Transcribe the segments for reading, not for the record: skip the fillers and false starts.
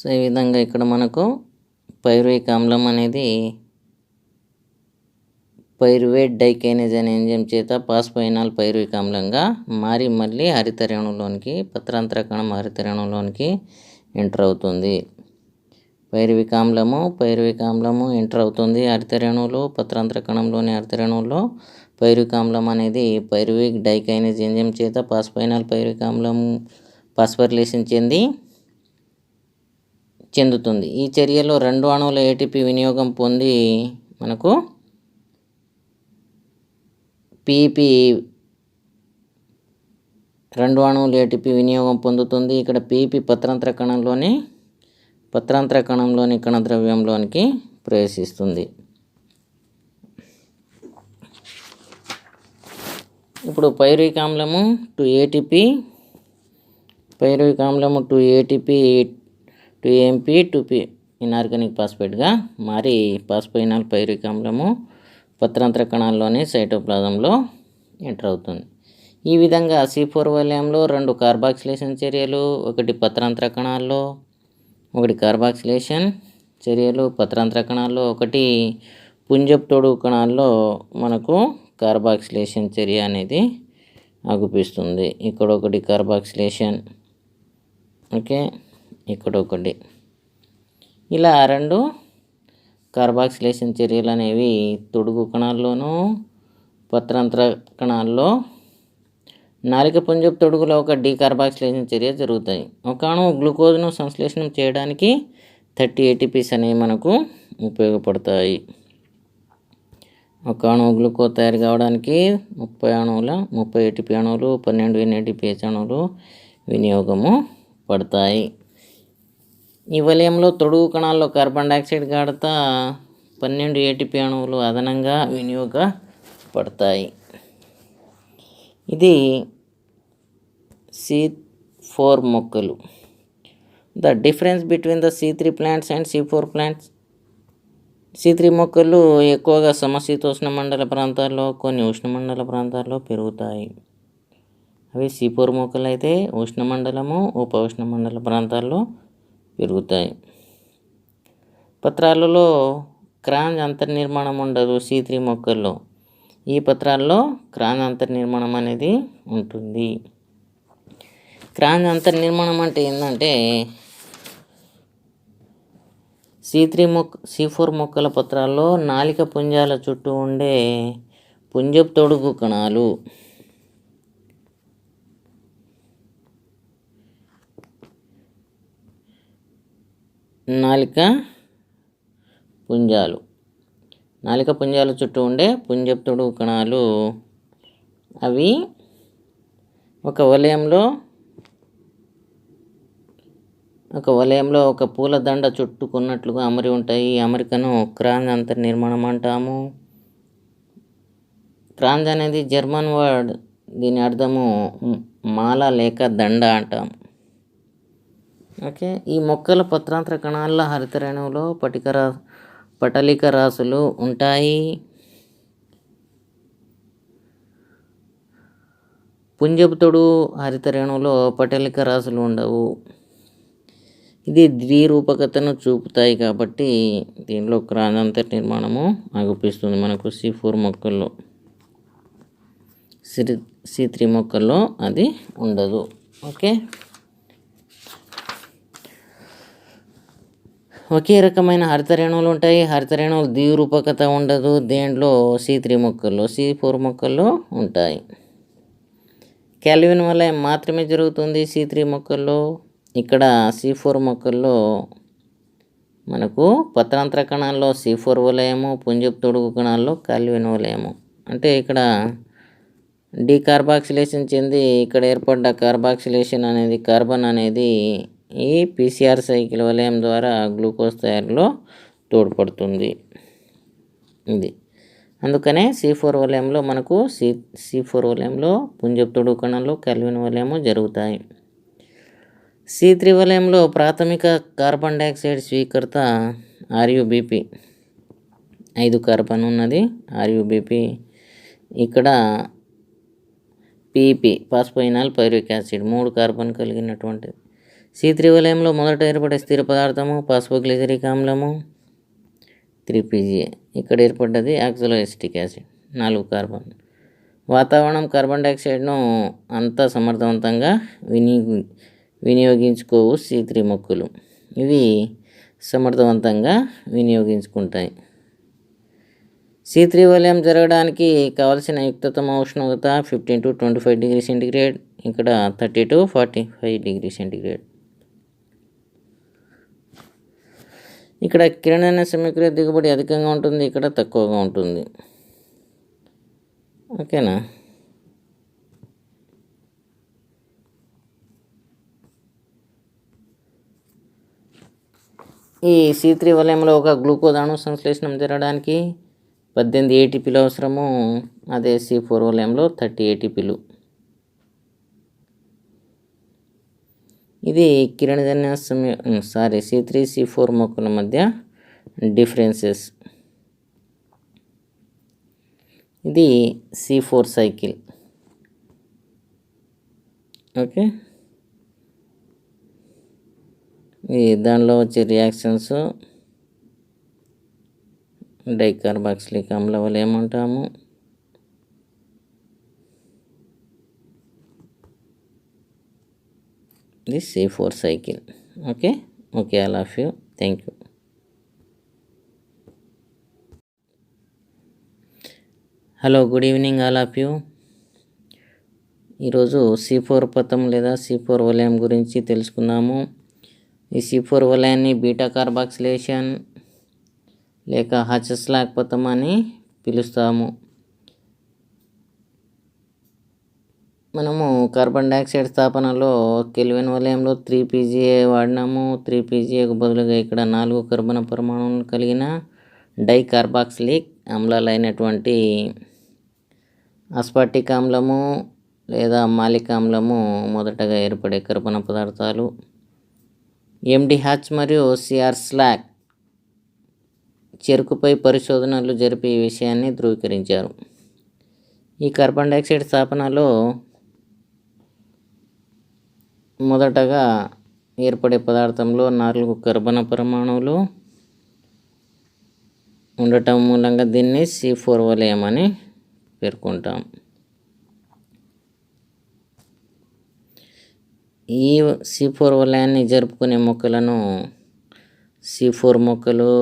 So ఈ విధంగా ఇక్కడ మనకు పైరువిక్ ఆమ్లం అనేది పైరువేట్ డైకైనేజ్ అనే ఎంజైమ్ చేత పాస్పోయినాల్ పైరువిక్ ఆమ్లంగా మారి మళ్ళీ హరితరేణులోనికి పత్రాంతర కణం హరితరేణులోనికి ఎంటర్ అవుతుంది. పైరువిక్ ఆమ్లము ఎంటర్ అవుతుంది హరితరేణువులో, పత్రాంతర కణంలోని హరితరేణువులో. పైరువిక్ ఆమ్లం అనేది పైరువిక్ డైకైనేజ్ ఎంజైమ్ చేత పాస్పోయినాల్ పైరువిక్ ఆమ్లం పాస్ఫోరిలేషన్ చెందుతుంది. ఈ చర్యలో 2 అణువుల ఏటీపీ వినియోగం పొంది మనకు పీపీ 2 అణువుల ఏటీపీ వినియోగం పొందుతుంది. ఇక్కడ పీపీ పత్రాంతర కణంలోని కణద్రవ్యంలోనికి ప్రవేశిస్తుంది. ఇప్పుడు పైరువిక్ ఆమ్లము to ATP to AMP to P inorganic ఫాస్ఫేట్గా మారి పాస్పోయినాల్ పైరువిక్ ఆమ్లము పత్రాంతర కణాల్లోని సైటోప్లాజంలో ఎంటర్ అవుతుంది. ఈ విధంగా C4 వలయంలో 2 కార్బాక్సిలేషన్ చర్యలు, ఒకటి పత్రాంతర కణాల్లో, ఒకటి కార్బాక్సిలేషన్ చర్యలు పత్రాంతర కణాల్లో, ఒకటి పుంజపు తొడుగు కణాల్లో మనకు కార్బాక్సిలేషన్ చర్య అనేది అగుపిస్తుంది. ఇక్కడ ఒకటి కార్బాక్సిలేషన్, ఓకే, ఇక్కడ ఒకటి. ఇలా 2 కార్బాక్సిలేషన్ చర్యలు అనేవి తొడుగు కణాల్లోనూ పత్రాంతర కణాల్లో నాలిక పుంజపు తొడుగులో ఒక డీకార్బాక్సిలేషన్ చర్య జరుగుతాయి. ఒక అణువు గ్లూకోజ్ను సంశ్లేషణం చేయడానికి 30 ATPs అనేవి మనకు ఉపయోగపడతాయి. ఒక అణువు గ్లూకోజ్ తయారు కావడానికి 30 ATP అణువులు 12 NADPH అణువులు వినియోగము పడతాయి. ఈ వలయంలో తొడుగు కణాల్లో కార్బన్ డైఆక్సైడ్ గాఢత 12 ATP అణువులు అదనంగా వినియోగపడతాయి. ఇది C4 మొక్కలు. The difference between the C3 plants and C4 plants. C3 మొక్కలు ఎక్కువగా సమశీతోష్ణ మండల ప్రాంతాల్లో, కొన్ని ఉష్ణమండల ప్రాంతాల్లో పెరుగుతాయి. అవి C4 మొక్కలు అయితే ఉష్ణమండలము, ఉప ఉష్ణమండల ప్రాంతాల్లో పెరుగుతాయి. పత్రాలలో క్రాంజ్ అంతర్నిర్మాణం ఉండదు C3 మొక్కల్లో. ఈ పత్రాల్లో క్రాంజ్ అంతర్నిర్మాణం అనేది ఉంటుంది. క్రాంజ్ అంతర్నిర్మాణం అంటే ఏంటంటే C4 మొక్కల పత్రాల్లో నాలిక పుంజాల చుట్టూ ఉండే పుంజపు తొడుగు కణాలు నాలిక పుంజాల చుట్టూ ఉండే పుంజపు తొడుగు కణాలు అవి ఒక వలయంలో ఒక పూలదండ చుట్టుకున్నట్లుగా అమరి ఉంటాయి. ఈ అమరికను క్రాంజ్ అంతర్నిర్మాణం అంటాము. క్రాంజ్ అనేది జర్మన్ వర్డ్, దీని అర్థము మాల లేక దండ అంటాము. ఓకే, ఈ మొక్కల పత్రాంతర కణాల్లో హరితరేణువులో పటలిక రాసులు ఉంటాయి. పుంజపు తొడుగు హరితరేణువులో పటలిక రాసులు ఉండవు. ఇది ద్విరూపకతను చూపుతాయి కాబట్టి దీనిలో క్రాంజ్ అంతర్నిర్మాణము అగుపిస్తుంది మనకు C4 మొక్కల్లో. C3 మొక్కల్లో అది ఉండదు. ఓకే, ఒకే రకమైన హరితరేణువులు ఉంటాయి. హరితరేణువులు ద్విరూపకత ఉండదు దేంట్లో, C3 మొక్కల్లో. C4 మొక్కల్లో ఉంటాయి. క్యాల్విన్ వలయం మాత్రమే జరుగుతుంది C3 మొక్కల్లో. ఇక్కడ C4 మొక్కల్లో మనకు పత్రాంతర కణాల్లో C4 వలయము, పుంజపు తొడుగు కణాల్లో క్యాల్విన్ వలయము. అంటే ఇక్కడ డీకార్బాక్సిలేషన్ చెంది ఇక్కడ ఏర్పడ్డ కార్బాక్సిలేషన్ అనేది కార్బన్ అనేది ఈ PCR సైకిల్ వలయం ద్వారా గ్లూకోజ్ తయారీలో తోడ్పడుతుంది. ఇది అందుకనే C4 వలయంలో మనకు C4 వలయంలో పుంజపు తొడుగు కణాల్లో క్యాల్విన్ వలయము జరుగుతాయి. C3 వలయంలో ప్రాథమిక కార్బన్ డైఆక్సైడ్ స్వీకర్త RUBP, 5 కార్బన్ ఉన్నది RUBP. ఇక్కడ PP phosphoenol pyruvic acid 3 carbon కలిగినటువంటిది. C3 వలయంలో మొదట ఏర్పడే స్థిర పదార్థము పాస్ఫోగ్లిజరిక్ ఆమ్లము 3PGA. ఇక్కడ ఏర్పడ్డది ఆక్సలోఎసిటిక్ యాసిడ్ 4 కార్బన్. వాతావరణం కార్బన్ డైఆక్సైడ్ను అంత సమర్థవంతంగా వినియోగించుకోవు C3 మొక్కలు. ఇవి సమర్థవంతంగా వినియోగించుకుంటాయి. C3 వలయం జరగడానికి కావలసిన యుక్తతమ ఉష్ణోగ్రత 15 to 25 డిగ్రీ సెంటిగ్రేడ్, ఇక్కడ 30 to 45 డిగ్రీ సెంటిగ్రేడ్. ఇక్కడ కిరణజన్య సమీకృత దిగుబడి అధికంగా ఉంటుంది, ఇక్కడ తక్కువగా ఉంటుంది. ఓకేనా. ఈ C3 వలయంలో ఒక గ్లూకోజ్ అణు సంశ్లేషణం జరగడానికి 18 ATPలు అవసరము. అదే C4 వలయంలో 30 ATPలు. ఇది కిరణజన్య C3 C4 మొక్కల మధ్య డిఫరెన్సెస్. ఇది C4 సైకిల్. ఓకే. ఈ దానిలో వచ్చే రియాక్షన్స్ డైకార్బాక్సిలిక్ ఆమ్ల వలయం అంటాము. ఇది C4 cycle. Okay all of you. Thank you. Hello, good evening all of you. ఈరోజు C4 పథం లేదా C4 వలయం గురించి తెలుసుకుందాము. ఈ C4 వలయాన్ని బీటా కార్బాక్సిలేషన్ లేక హచెస్లాక్ పథం అని పిలుస్తాము. మనము కార్బన్ డైఆక్సైడ్ స్థాపనలో కెల్విన్ వలయంలో 3PGA వాడినాము. 3PGAకు బదులుగా ఇక్కడ 4 కర్బన పరమాణువులు కలిగిన డైకార్బాక్సిలిక్ ఆమ్లాలైనటువంటి అస్పార్టిక్ ఆమ్లము లేదా మాలిక్ ఆమ్లము మొదటగా ఏర్పడే కర్బన పదార్థాలు. MDH మరియు CR స్లాక్ చెరుకుపై పరిశోధనలు జరిపి ఈ విషయాన్ని ధృవీకరించారు. ఈ కార్బన్ డైఆక్సైడ్ స్థాపనలో మొదటగా ఏర్పడే పదార్థంలో 4 కర్బన పరమాణువులు ఉండటం మూలంగా దీన్ని C4 వలయం అని పేర్కొంటాం. ఈ C4 వలయాన్ని జరుపుకునే మొక్కలను C4 మొక్కలు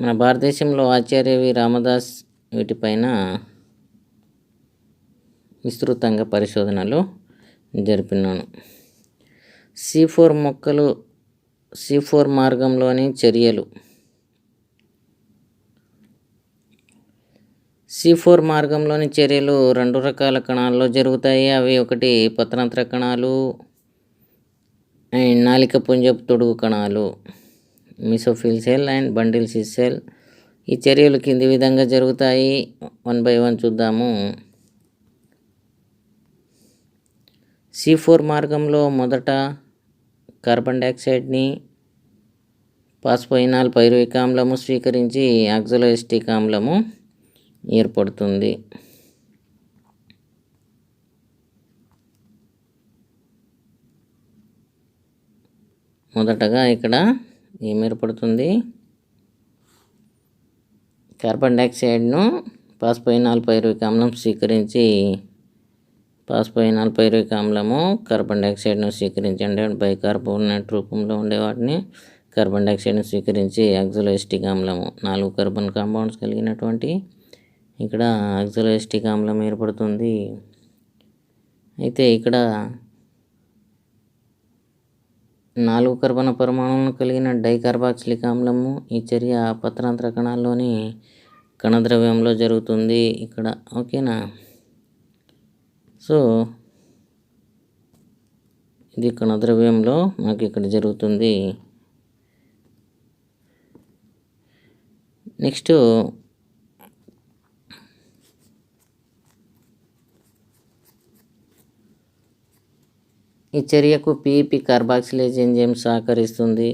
మన భారతదేశంలో ఆచార్య వి రామదాస్ వీటిపైన విస్తృతంగా పరిశోధనలు జరిపినాను. C4 మొక్కలు C4 మార్గంలోని చర్యలు. C4 మార్గంలోని చర్యలు 2 రకాల కణాల్లో జరుగుతాయి. అవి ఒకటి పత్రాంతర కణాలు అండ్ నాళిక పుంజపు తొడుగు కణాలు, mesophyll cell and bundle sheath cell. ఈ చర్యలు కింది విధంగా జరుగుతాయి. 1 by 1 చూద్దాము. C4 మార్గంలో మొదట కార్బన్ డైఆక్సైడ్ని పాస్పోయినాల్ పైరువిక్ ఆమ్లము స్వీకరించి ఆక్సలోఎసిటిక్ ఆమ్లము ఏర్పడుతుంది. మొదటగా ఇక్కడ ఏం ఏర్పడుతుంది? కార్బన్ డైఆక్సైడ్ను పాస్పోయినాల్ పైరువిక్ ఆమ్లం స్వీకరించి పాస్పోయినాల్ పైరువిక్ ఆమ్లము కార్బన్ డైఆక్సైడ్ను స్వీకరించండి బైకార్బోనేట్ రూపంలో ఉండే వాటిని కార్బన్ డైఆక్సైడ్ను స్వీకరించి ఆక్సలోఎసిటిక్ ఆమ్లము 4 కార్బన్ కాంపౌండ్స్ కలిగినటువంటి ఇక్కడ ఆక్సలోఎసిటిక్ ఆమ్లం ఏర్పడుతుంది. అయితే ఇక్కడ 4 కర్బన పరమాణువులను కలిగిన డైకార్బాక్సిలిక్ ఆమ్లము ఈ చర్య పత్రాంతర కణాల్లోని కణద్రవ్యంలో జరుగుతుంది ఇక్కడ. ఓకేనా. సో ఇది కణద్రవ్యంలో మాకు ఇక్కడ జరుగుతుంది. నెక్స్ట్ ఈ చర్యకు PEP కార్బాక్సిలేజ్ ఎంజైమ్ సహకరిస్తుంది.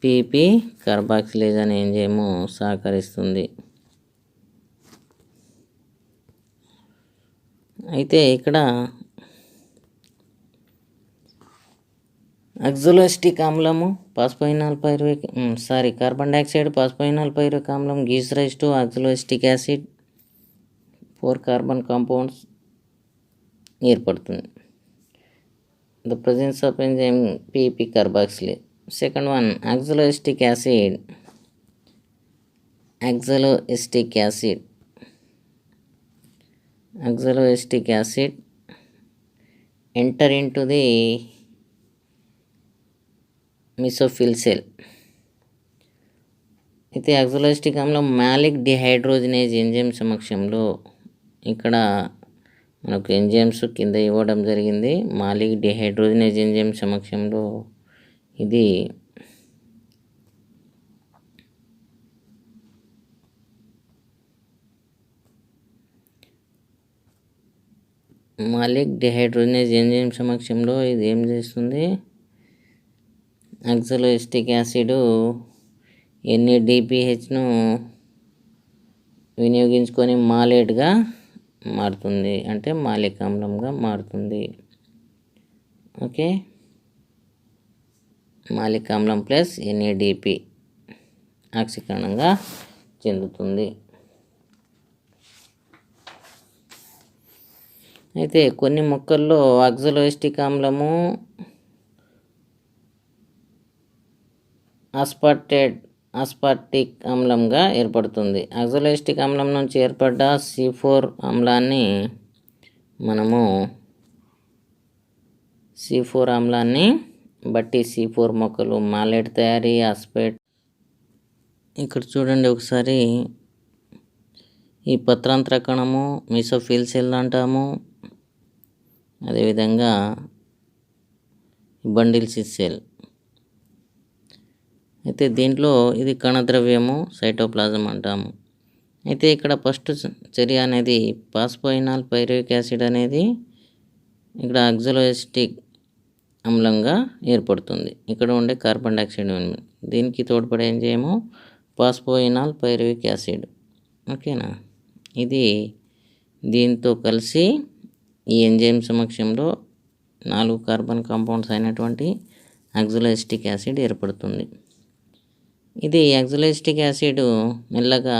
PEP కార్బాక్సిలేజ్ అనే ఎంజైము సహకరిస్తుంది. అయితే ఇక్కడ అక్జోలోస్టిక్ ఆమ్లము phosphoenol pyruvic carbon dioxide phosphoenol pyruvic ఆమ్లం gives rise to oxaloacetic acid 4 carbon compounds ఏర్పడుతుంది. The presence of enzyme PEP carboxylase. Second one oxaloacetic acid enter into the mesophyll cell. అయితే అక్జోలోస్టిక్ ఆమ్లం Malik dehydrogenase enzyme సమక్షంలో ఇక్కడ మనకు enzymes కింద ఇవ్వడం జరిగింది. మాలిక్ డిహైడ్రోజినేజ్ ఎంజైమ్ సమక్షంలో ఇది మాలిక్ డిహైడ్రోజినేజ్ ఎంజైమ్ సమక్షంలో ఇది ఏం చేస్తుంది, అక్జోలోస్టిక్ యాసిడ్ NADPHను వినియోగించుకొని మాలేట్గా మారుతుంది, అంటే మాలిక్ ఆమ్లంగా మారుతుంది. ఓకే, మాలిక్ ఆమ్లం ప్లస్ NADP ఆక్సీకరణంగా చెందుతుంది. అయితే కొన్ని మొక్కల్లో అక్జోలోస్టిక్ ఆమ్లము ఆస్పార్టిక్ ఆమ్లంగా ఏర్పడుతుంది. అక్జోలోస్టిక్ ఆమ్లం నుంచి ఏర్పడ్డ C4 ఆమ్లాన్ని బట్టి C4 మొక్కలు మాలేట్ తయారీ ఆస్పేట్. ఇక్కడ చూడండి ఒకసారి, ఈ పత్రాంతర కణము మెసోఫిల్ సెల్ అంటాము, అదేవిధంగా బండిల్ సెల్. అయితే దీంట్లో ఇది కణద్రవ్యము సైటోప్లాజం అంటాము. అయితే ఇక్కడ ఫస్ట్ చర్య అనేది పాస్పోయినాల్ పైరువిక్ యాసిడ్ అనేది ఇక్కడ అక్జోలోస్టిక్ ఆమ్లంగా ఏర్పడుతుంది. ఇక్కడ ఉండే కార్బన్ డైఆక్సైడ్ దీనికి తోడ్పడే ఎంజైము పాస్పోయినాల్ పైరువిక్ యాసిడ్. ఓకేనా, ఇది దీంతో కలిసి ఈ ఎంజైమ్ సమక్షంలో 4 కార్బన్ కాంపౌండ్స్ అయినటువంటి అక్జోలోస్టిక్ యాసిడ్ ఏర్పడుతుంది. ఇది అక్జోలోస్టిక్ యాసిడ్ మెల్లగా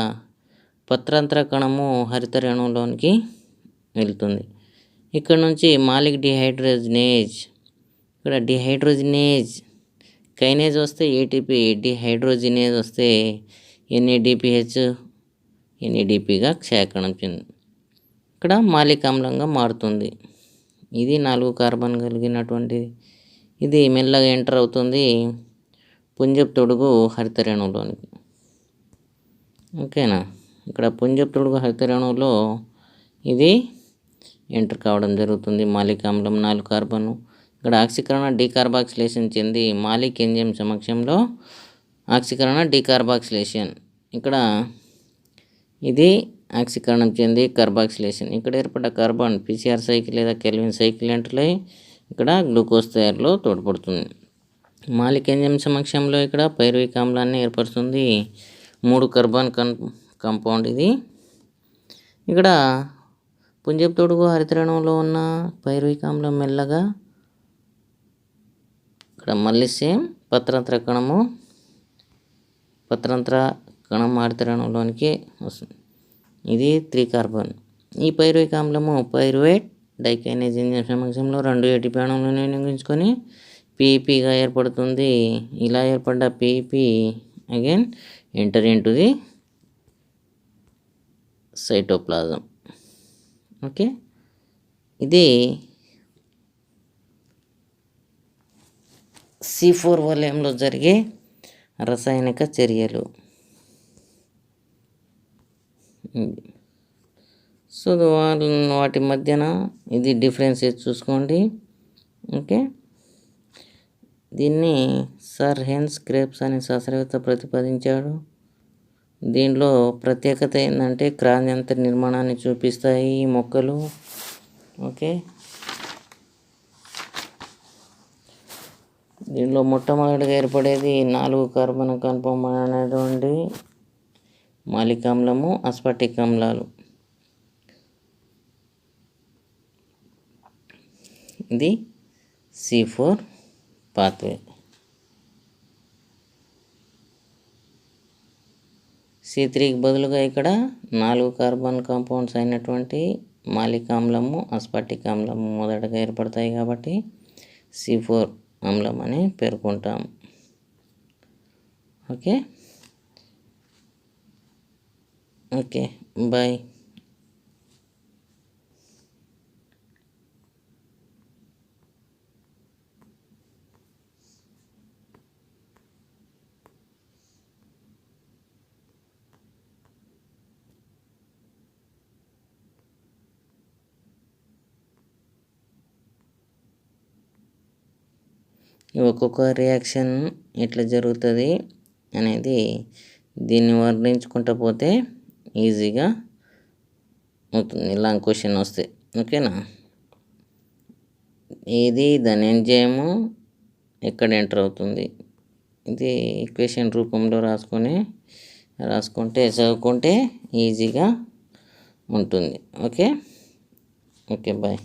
పత్రాంతర కణము హరిత రేణువులోనికి వెళ్తుంది. ఇక్కడ నుంచి మాలిక్ డిహైడ్రోజినేజ్, ఇక్కడ డిహైడ్రోజినేజ్ కైనేజ్ వస్తే ATP, డిహైడ్రోజినేజ్ వస్తే NADPగా క్షయకణం చెంది ఇక్కడ మాలిక్ ఆమ్లంగా మారుతుంది. ఇది 4 కార్బన్ కలిగినటువంటిది. ఇది మెల్లగా ఎంటర్ అవుతుంది పుంజపు తొడుగు హరిత రేణువులోనికి. ఓకేనా, ఇక్కడ పుంజపు తొడుగు హరిత రేణువులో ఇది ఎంటర్ కావడం జరుగుతుంది. మాలిక్ ఆమ్లం 4 కార్బన్. ఇక్కడ ఆక్సీకరణ డీకార్బాక్సిలేషన్ చెంది మాలిక్ ఎంజైమ్ సమక్షంలో ఆక్సీకరణ డీకార్బాక్సిలేషన్, ఇక్కడ ఇది ఆక్సీకరణం చెంది కార్బాక్సిలేషన్. ఇక్కడ ఏర్పడ్డ కార్బన్ PCR సైకిల్ లేదా కెల్విన్ సైకిల్ ఎంటర్ అయి ఇక్కడ గ్లూకోజ్ తయారీలో తోడ్పడుతుంది. మాలిక్ ఎంజైమ్ సమక్షంలో ఇక్కడ పైరువిక్ ఆమ్లాన్ని ఏర్పడుతుంది. 3 కార్బన్ కాంపౌండ్ ఇది. ఇక్కడ పుంజపు తొడుగు హరిత రేణువులో ఉన్న పైరువిక్ ఆమ్లం మెల్లగా ఇక్కడ మళ్ళీ సేమ్ పత్రాంతర కణం హరిత రేణువులోనికి వస్తుంది. ఇది 3 కార్బన్. ఈ పైరువిక్ ఆమ్లము పైరువేట్ డైకైనేజ్ ఎంజైమ్ సమక్షంలో 2 ATP అణువులను వినియోగించుకొని PEPగా ఏర్పడుతుంది. ఇలా ఏర్పడ్డ PEP again enter into the cytoplasm. Okay, ఇది C4 వలయంలో జరిగే రసాయనిక చర్యలు. సో వాటి మధ్యన ఇది డిఫరెన్స్ చూసుకోండి. ఓకే, దీన్ని సర్ హెన్స్ క్రేప్స్ అనే శాస్త్రవేత్త ప్రతిపాదించాడు. దీనిలో ప్రత్యేకత ఏంటంటే క్రాంత్యంతర నిర్మాణాన్ని చూపిస్తాయి ఈ మొక్కలు. ఓకే, దీనిలో మొట్టమొదటిగా ఏర్పడేది 4 కార్బన్ కాంపౌండ్ అనేటువంటి మాలిక్ ఆమ్లము, అస్పార్టిక్ ఆమ్లాలు. ఇది C4 పాత్వే. C3కి బదులుగా ఇక్కడ 4 కార్బన్ కాంపౌండ్స్ అయినటువంటి మాలిక్ ఆమ్లము, అస్పార్టిక్ ఆమ్లము మొదటగా ఏర్పడతాయి కాబట్టి C4 ఆమ్లం అని పేర్కొంటాం. Okay boy. ఒక్కొక్క రియాక్షన్ ఎట్లా జరుగుతుంది అనేది దీన్ని వర్ణించుకుంటూ పోతే ఈజీగా అవుతుంది, లాంగ్ క్వశ్చన్ వస్తే. ఓకేనా, ఏది దాని ఎంజైము ఎక్కడ ఎంటర్ అవుతుంది, ఇది ఈక్వేషన్ రూపంలో రాసుకుంటే చదువుకుంటే ఈజీగా ఉంటుంది. Okay bye.